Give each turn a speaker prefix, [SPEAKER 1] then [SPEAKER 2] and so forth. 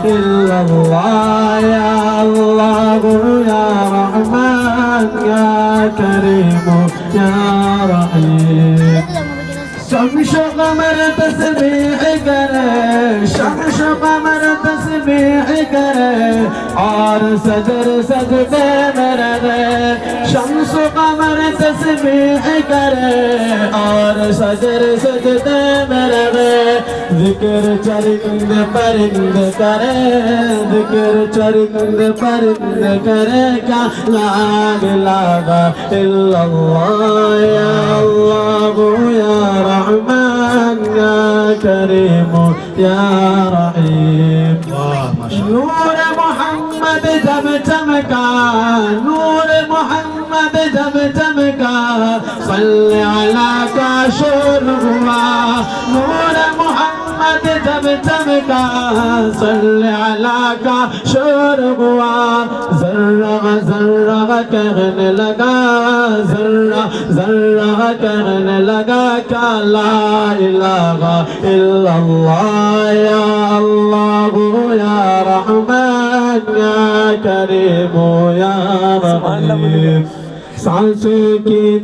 [SPEAKER 1] إلا الله يا الله يا رحمن يا كريم يا رحيم شمس قمر تسبيح करे शम्स कमर तस्बीह करे और सजर सजदे में रहे शम्स कमर तस्बीह करे और सजर सजदे में रहे जिक्र चरिंद परिंद करे जिक्र चरिंद परिंद करे क्या ला इलाहा इल्लल्लाह या अल्लाह या रहमान या करीम या रहीम नूर मोहम्मद जब चमका नूर मोहम्मद जब चमका सल्ले अला का शोर हुआ नूर मोहम्मद जब चमका सल्ले अला का शोर हुआ जर्रा जर्रा कहने लगा जर्रा जर्रा कहने लगा क्या ला इलाहा इल्लल्लाह या अल्लाह या रहमान या करीम या रहीम सांसों की